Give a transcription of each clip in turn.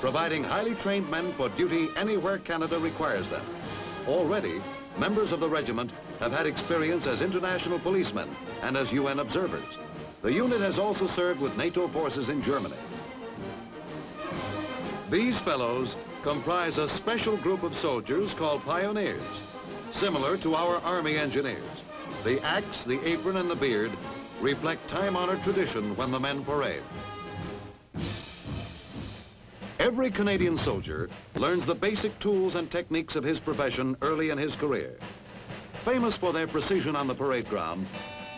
providing highly trained men for duty anywhere Canada requires them. Already, members of the regiment have had experience as international policemen and as UN observers. The unit has also served with NATO forces in Germany. These fellows comprise a special group of soldiers called pioneers, similar to our Army engineers. The axe, the apron, and the beard reflect time-honored tradition when the men parade. Every Canadian soldier learns the basic tools and techniques of his profession early in his career. Famous for their precision on the parade ground,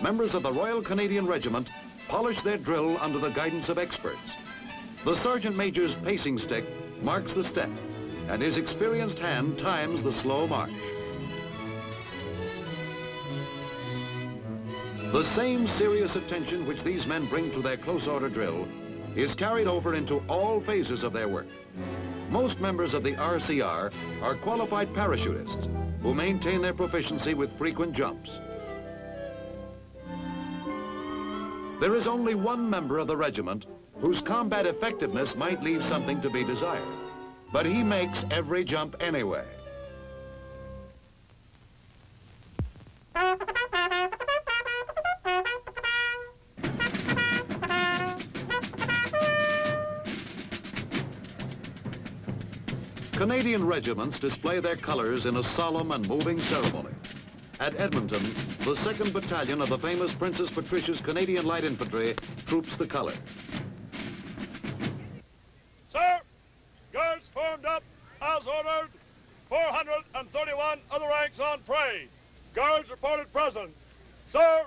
members of the Royal Canadian Regiment polish their drill under the guidance of experts. The Sergeant Major's pacing stick marks the step, and his experienced hand times the slow march. The same serious attention which these men bring to their close order drill is carried over into all phases of their work. Most members of the RCR are qualified parachutists who maintain their proficiency with frequent jumps. There is only one member of the regiment whose combat effectiveness might leave something to be desired, but he makes every jump anyway. Canadian regiments display their colors in a solemn and moving ceremony. At Edmonton, the 2nd Battalion of the famous Princess Patricia's Canadian Light Infantry troops the color. Sir, guards formed up as ordered. 431 of the ranks on parade. Guards reported present. Sir.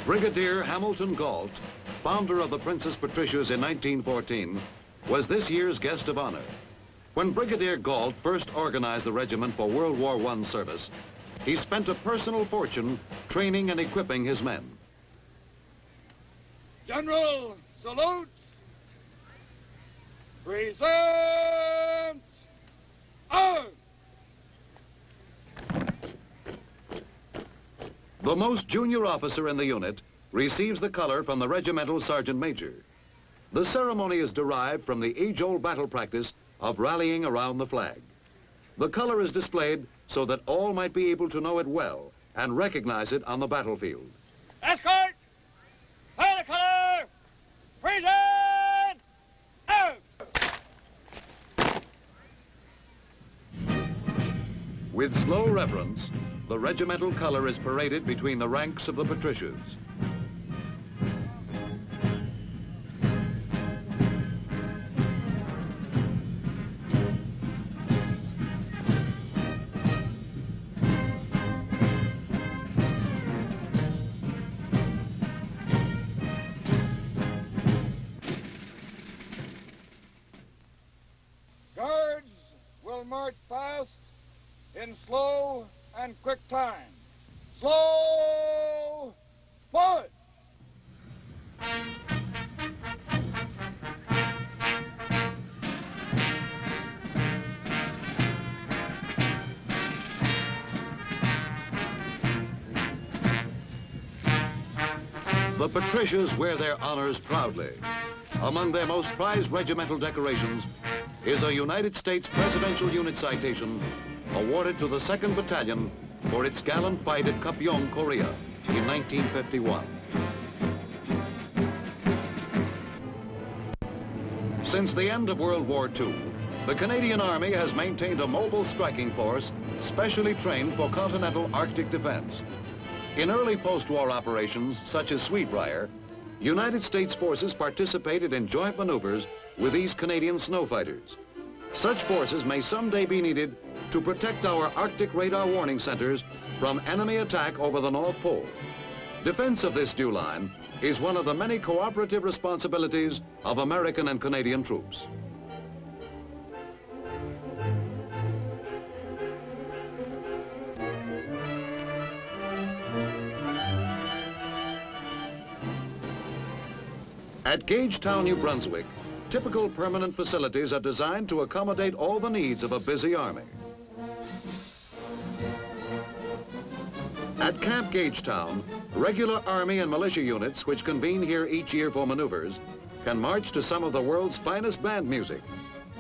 Brigadier Hamilton Galt, founder of the Princess Patricias in 1914, was this year's guest of honor. When Brigadier Galt first organized the regiment for World War I service, he spent a personal fortune training and equipping his men. General, salute. Present. Arms. The most junior officer in the unit receives the color from the regimental sergeant major. The ceremony is derived from the age-old battle practice of rallying around the flag. The color is displayed so that all might be able to know it well and recognize it on the battlefield. Escort! Fire the color! Present! Out! With slow reverence, the regimental color is paraded between the ranks of the Patricias. Guards will march fast in slow and quick time. Slow, forward. The Patricias wear their honors proudly. Among their most prized regimental decorations is a United States Presidential Unit Citation awarded to the 2nd Battalion for its gallant fight at Kapyong, Korea in 1951. Since the end of World War II, the Canadian Army has maintained a mobile striking force specially trained for continental Arctic defense. In early post-war operations, such as Sweetbriar, United States forces participated in joint maneuvers with these Canadian snow fighters. Such forces may someday be needed to protect our Arctic radar warning centers from enemy attack over the North Pole. Defense of this dew line is one of the many cooperative responsibilities of American and Canadian troops. At Gagetown, New Brunswick, typical permanent facilities are designed to accommodate all the needs of a busy army. At Camp Gagetown, regular Army and militia units, which convene here each year for maneuvers, can march to some of the world's finest band music,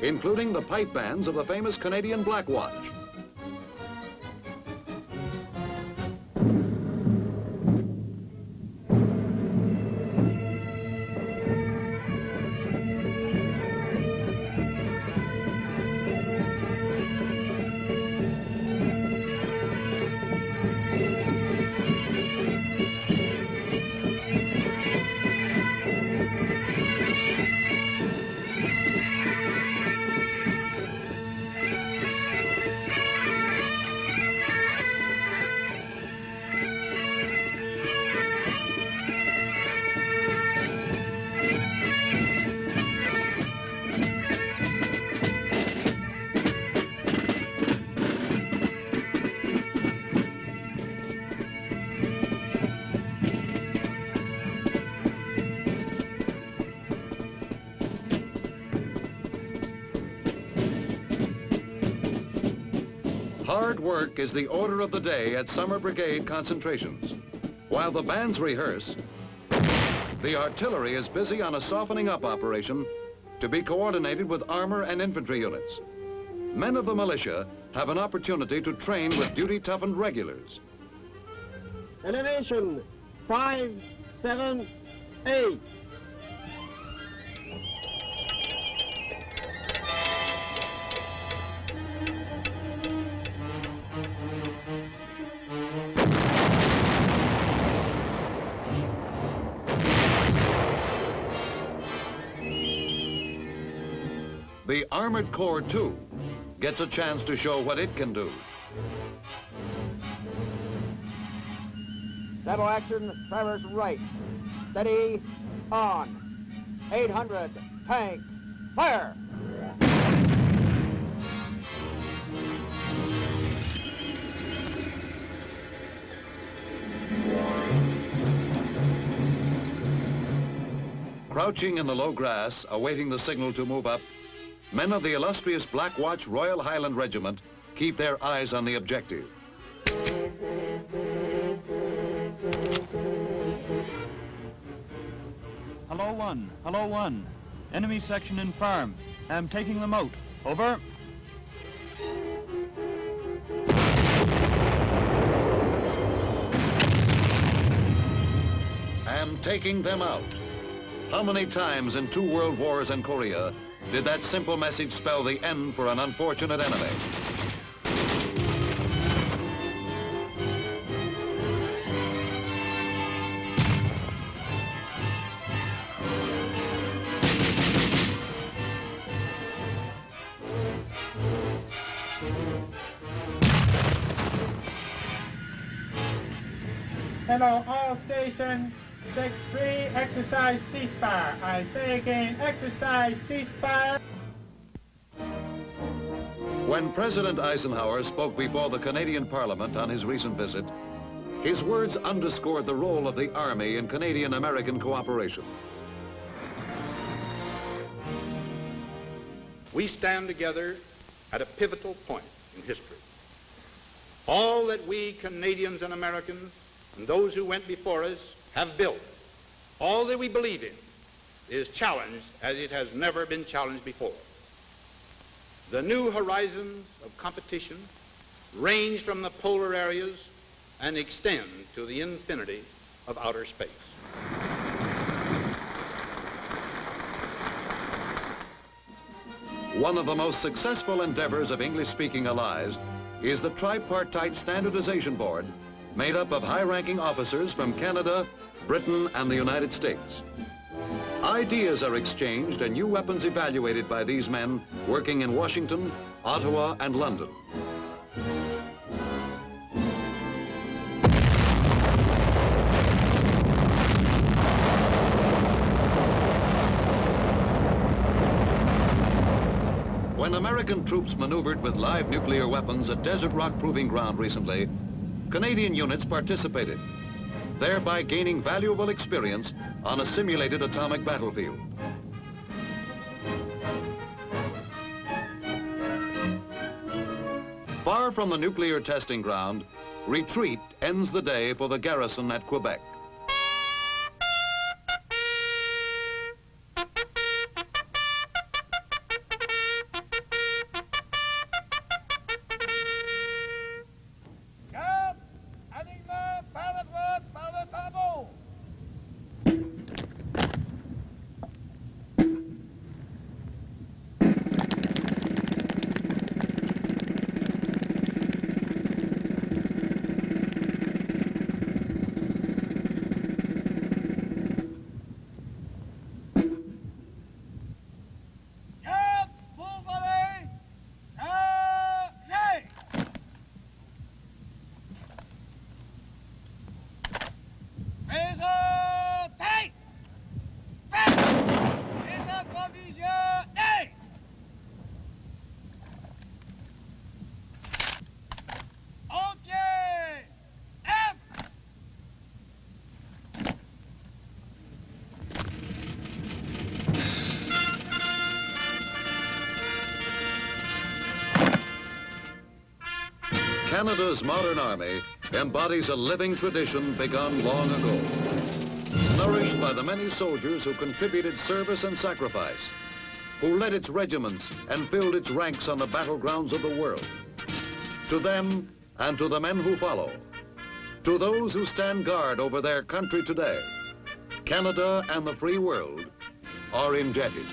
including the pipe bands of the famous Canadian Black Watch. Hard work is the order of the day at summer brigade concentrations. While the bands rehearse, the artillery is busy on a softening up operation to be coordinated with armor and infantry units. Men of the militia have an opportunity to train with duty-toughened regulars. Elevation 5, 7, 8. The Armored Corps, too, gets a chance to show what it can do. Saddle action, traverse right. Steady, on. 800, tank, fire! Crouching in the low grass, awaiting the signal to move up, men of the illustrious Black Watch Royal Highland Regiment keep their eyes on the objective. Hello, one. Hello, one. Enemy section in farm. I'm taking them out. Over. And taking them out. How many times in 2 world wars and Korea did that simple message spell the end for an unfortunate enemy? Hello, all stations. 6-3, exercise ceasefire. I say again, exercise ceasefire. When President Eisenhower spoke before the Canadian Parliament on his recent visit, his words underscored the role of the Army in Canadian-American cooperation. We stand together at a pivotal point in history. All that we Canadians and Americans and those who went before us have built, all that we believe in, is challenged as it has never been challenged before. The new horizons of competition range from the polar areas and extend to the infinity of outer space. One of the most successful endeavors of English-speaking allies is the Tripartite Standardization Board, made up of high-ranking officers from Canada, Britain, and the United States. Ideas are exchanged and new weapons evaluated by these men working in Washington, Ottawa, and London. When American troops maneuvered with live nuclear weapons at Desert Rock Proving Ground recently, Canadian units participated, thereby gaining valuable experience on a simulated atomic battlefield. Far from the nuclear testing ground, retreat ends the day for the garrison at Quebec. Canada's modern army embodies a living tradition begun long ago, nourished by the many soldiers who contributed service and sacrifice, who led its regiments and filled its ranks on the battlegrounds of the world. To them and to the men who follow, to those who stand guard over their country today, Canada and the free world are indebted.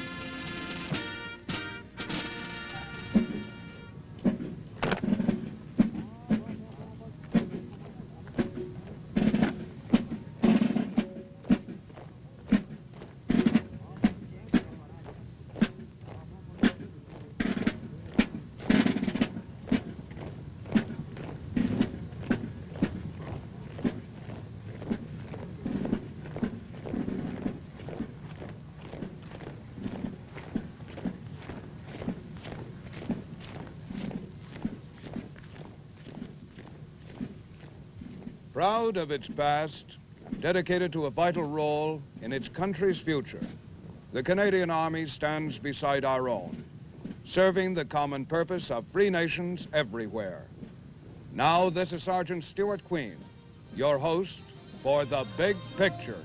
Proud of its past, dedicated to a vital role in its country's future, the Canadian Army stands beside our own, serving the common purpose of free nations everywhere. Now, this is Sergeant Stuart Queen, your host for The Big Picture.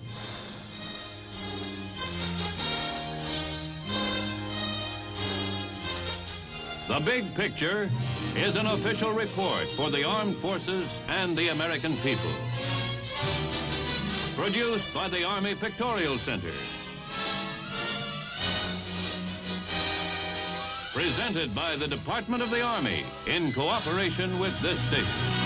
The Big Picture is an official report for the armed forces and the American people. Produced by the Army Pictorial Center. Presented by the Department of the Army in cooperation with this station.